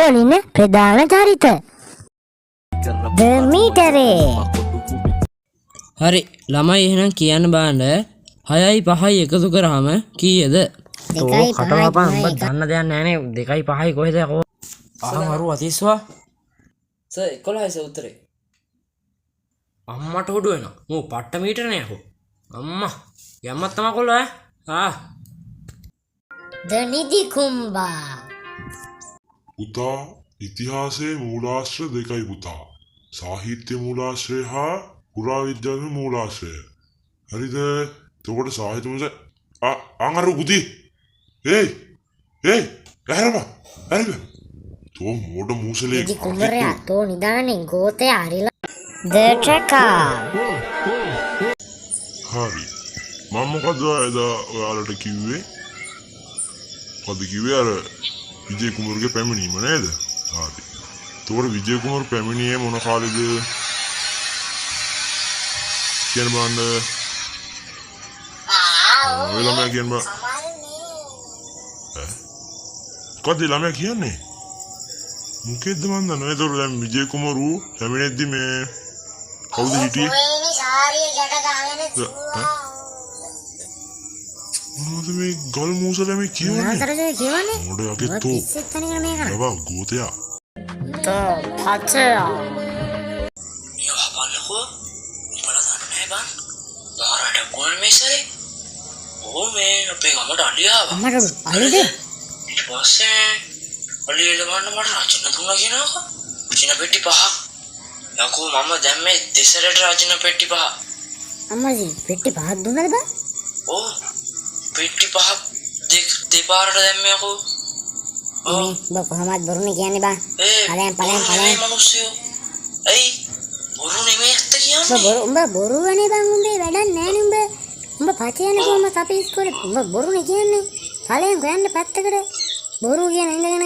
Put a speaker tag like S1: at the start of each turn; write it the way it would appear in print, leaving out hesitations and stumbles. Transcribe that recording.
S1: ඉස්කෝලේ ප්‍රධාන චරිත ද මීටරේ.
S2: හරි ළමයි එහෙනම් කියන්න බලන්න 6යි 5යි එකතු කරාම කීයද?
S1: දෙකයි පහයි
S2: කටවපන් උඹ දන්න දෙයක් නැහැ නේ 2යි 5යි කොහෙද යකෝ? අහමරු අතිස්වා සර් 11යි සර් උත්තරේ. අම්මට හොඩු වෙනවා. මෝ පට්ට මීටර නේ යකෝ. අම්මා යම්මත් තමයි කොල්ල
S1: ද නිදි කුම්බා.
S3: පුතා ඉතිහාසයේ මූලාශ්‍ර දෙකයි පුතා. සාහිත්‍ය මූලාශ්‍රය හා පුරාවිද්‍යාත්මක මූලාශ්‍රය. හරිද? එතකොට සාහිත්‍ය මූලාශ්‍රය අංගරු කුති. ඇරපා. තෝ මෝඩ මූසලේ
S1: නිදි කුමරයා තෝ නිදානේ ගෝතේ අරිලා. ද ට්‍රැකර්.
S3: හරි. මම මොකද එදා ඔයාලට කිව්වේ? මොකද කිව්වේ අර විජේ කුමාරගේ පැමිණීම නේද? හරි. එතකොට විජේ කුමාර පැමිණියේ මොන කාලෙද? කියන්න බලන්න. ඔය ළමයා කියන්න බා. කොහොමද ළමයා කියන්නේ? මොකෙද්ද මන් දන්නේ? එතකොට දැන් විජේ කුමාරු පැමිණෙද්දි මේ කවුද හිටියේ? මොනවද මේ ගල් මූසල මේ කියවන්නේ? මොඩ යකේ තෝ. ලබා ගෝතයා.
S1: තෝ පචයා.
S2: යහ බලකෝ. උඹලා දන්නේ බං. මාරට ගෝල් මේසරේ. ඕ මේ අපේ ගමට අලියාව.
S1: අම්මට අලිද?
S2: ඊට පස්සේ අලියල ගන්න මට රචන දුන්නා කියනවා. රචන පෙට්ටි 5ක්. යකෝ මම දැන් මේ දෙසරට රචන පෙට්ටි 5.
S1: අම්මජි පෙට්ටි 5ක් දුන්නද බං?
S2: ඕ පෙට්ටි 5ක් දෙපාරට දැම්මේ යකෝ.
S1: ඔව් කොහොමද බොරුනේ කියන්නේ බං? පලයන්
S2: මිනිස්සු. ඇයි බොරු නෙමෙයි ඇත්ත කියන්නේ?
S1: උඹ බොරුවනේ බං උඹේ වැඩක් නෑනේ උඹ. උඹ පචයනේ කොහමද අපේ ඉස්කෝලේ උඹ බොරුනේ කියන්නේ? පලයන් ගොයන්න පැත්තකට බොරු කියන ඉඳගෙන.